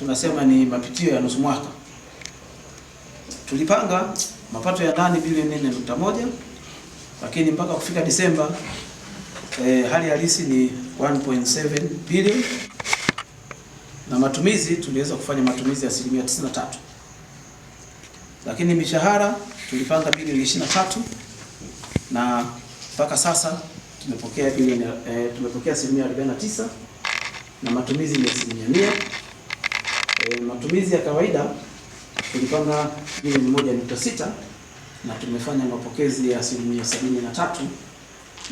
tunasema ni mapitio ya nusu mwaka. Tulipanga mapato ya ndani bilioni 4.1, lakini mpaka kufika Disemba hali halisi ni 1.7 bilioni, na matumizi tuliweza kufanya matumizi ya 93%. Lakini mishahara tulipanga bilioni 23, na mpaka sasa tumepokea 49%, na matumizi ni 100%. Matumizi ya kawaida tulipanga bilioni 1.6, na tumefanya mapokezi ya 73%,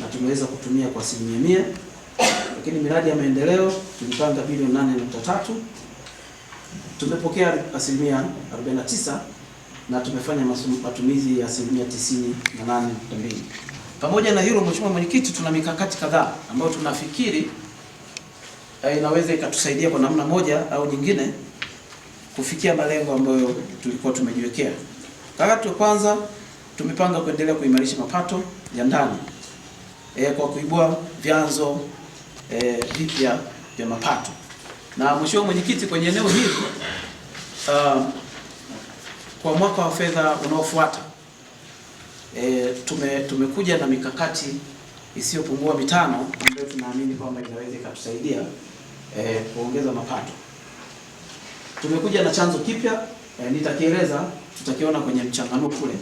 na tumeweza kutumia kwa 100%. Lakini miradi ya maendeleo tulipanga bilioni 8.3, tumepokea 49%, na tumefanya matumizi ya 98.2. Pamoja na hilo, Mheshimiwa Mwenyekiti, tuna mikakati kadhaa ambayo tunafikiri inaweza ikatusaidia kwa namna moja au nyingine kufikia malengo ambayo tulikuwa tumejiwekea. Mkakati wa kwanza, tumepanga kuendelea kuimarisha mapato ya ndani kwa kuibua vyanzo vipya vya mapato. Na Mheshimiwa Mwenyekiti, kwenye eneo hili kwa mwaka wa fedha unaofuata tumekuja na mikakati isiyopungua 5 ambayo tunaamini kwamba inaweza ikatusaidia kuongeza mapato. Tumekuja na chanzo kipya, nitakieleza, tutakiona kwenye mchanganuo kule.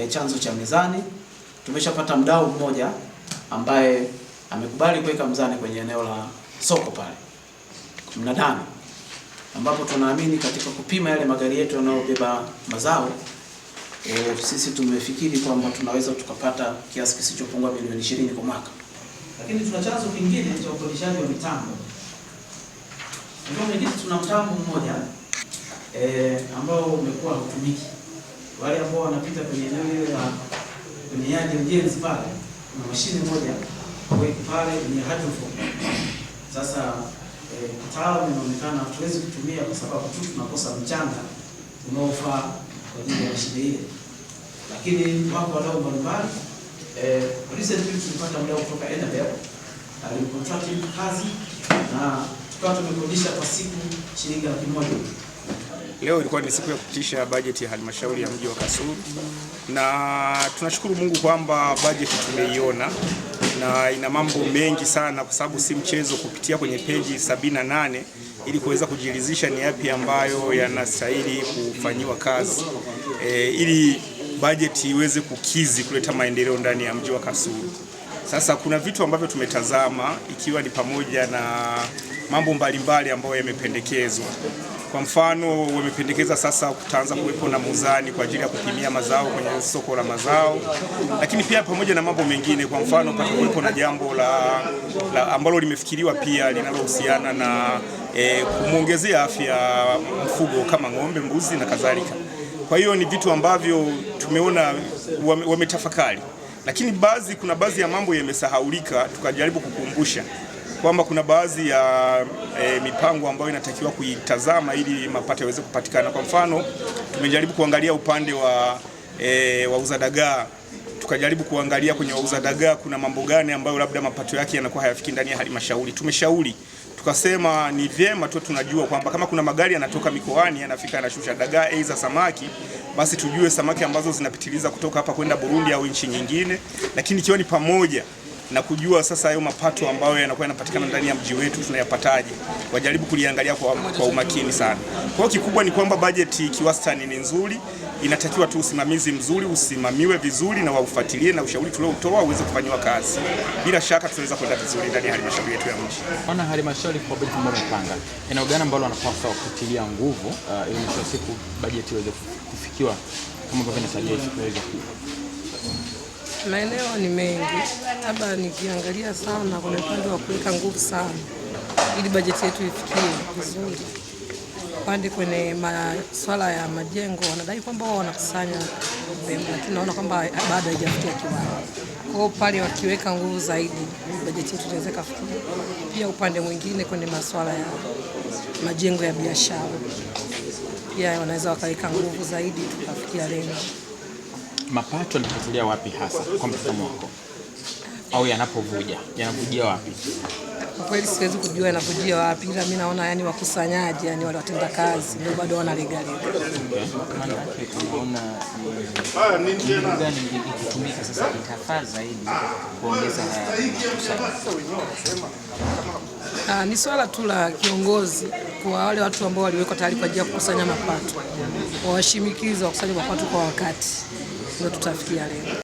Chanzo cha mizani, tumeshapata mdau mmoja ambaye amekubali kuweka mzani kwenye eneo la soko pale mnadani, ambapo tunaamini katika kupima yale magari yetu yanayobeba mazao, sisi tumefikiri kwamba tunaweza tukapata kiasi kisichopungua milioni 20 kwa mwaka. Lakini tuna chanzo kingine cha ukodishaji wa mitambo. Ndio tuna mtambo mmoja ambao umekuwa hutumiki. Wale ambao wanapita kwenye eneo ile la kwenye yadi ya ujenzi pale, kuna mashine moja pale ni hydrophone. Sasa kitaalamu inaonekana hatuwezi kutumia kwa sababu tu tunakosa mchanga unaofaa kwa ajili ya mashine ile. Lakini wako wadau mbalimbali. Recently tulipata mdau kutoka Enabel alikontrakt kazi, na tukawa tumekodisha kwa siku shilingi 100,000. Leo ilikuwa ni siku ya kupitisha bajeti ya halmashauri ya mji wa Kasulu, na tunashukuru Mungu kwamba bajeti tumeiona na ina mambo mengi sana, kwa sababu si mchezo kupitia kwenye peji 78 ili kuweza kujiridhisha ni yapi ambayo yanastahili kufanyiwa kazi ili bajeti iweze kukizi kuleta maendeleo ndani ya mji wa Kasulu. Sasa kuna vitu ambavyo tumetazama, ikiwa ni pamoja na mambo mbalimbali ambayo yamependekezwa. Kwa mfano, wamependekeza sasa kutaanza kuwepo na muzani kwa ajili ya kupimia mazao kwenye soko la mazao, lakini pia pamoja na mambo mengine. Kwa mfano, patakuwepo na jambo la ambalo limefikiriwa pia linalohusiana na kumwongezea afya mfugo kama ng'ombe, mbuzi na kadhalika. Kwa hiyo ni vitu ambavyo tumeona wametafakari, lakini kuna baadhi ya mambo yamesahaulika, tukajaribu kukumbusha kwamba kuna baadhi ya mipango ambayo inatakiwa kuitazama ili mapato yaweze kupatikana. Kwa mfano, tumejaribu kuangalia upande wa wauza dagaa, tukajaribu kuangalia kwenye wauza dagaa kuna mambo gani ambayo labda mapato yake yanakuwa hayafiki ndani ya halmashauri. Tumeshauri tukasema ni vyema tu tunajua kwamba kama kuna magari yanatoka mikoani yanafika yanashusha dagaa aidha samaki, basi tujue samaki ambazo zinapitiliza kutoka hapa kwenda Burundi au nchi nyingine, lakini ikiwa ni pamoja na kujua sasa hayo mapato ambayo yanakuwa yanapatikana ndani ya mji wetu tunayapataje, wajaribu kuliangalia kwa umakini sana. Kwa hiyo kikubwa ni kwamba bajeti kiwastani ni nzuri, inatakiwa tu usimamizi mzuri, usimamiwe vizuri na waufuatilie na ushauri tuliotoa uweze kufanywa kazi. Bila shaka tunaweza kwenda vizuri ndani ya halmashauri yetu ya mji. Wana halmashauri kwa bajeti ambayo imepanga, eneo gani ambalo wanapaswa kutilia nguvu ili mwisho wa siku bajeti iweze kufikiwa kama ambavyo inasaidia kuweza maeneo ni mengi, labda nikiangalia sana kuna upande wa kuweka nguvu sana ili bajeti yetu ifikie vizuri. Upande kwenye masuala ya majengo wanadai kwamba wao wanakusanya, lakini naona kwamba bado haijafikia kiwango. Kwa hiyo pale wakiweka nguvu zaidi bajeti yetu inaweza kufikia. Pia upande mwingine kwenye masuala ya majengo ya biashara pia wanaweza wakaweka nguvu zaidi tukafikia lengo. Mapato yanapotelea wapi hasa kwa mtazamo wako? Au yanavujia wapi? Kwa kweli siwezi kujua inakujia wapi, ila mimi naona yani wakusanyaji, yani wale watenda kazi ndio bado wanalega. Maana yake tunaona ni gani ikitumika sasa itafaa zaidi kuongeza ni swala tu la kiongozi kwa wale watu ambao waliwekwa tayari kwa ajili ya kukusanya mapato, wawashimikize wakusanye mapato kwa wakati, ndio tutafikia leo.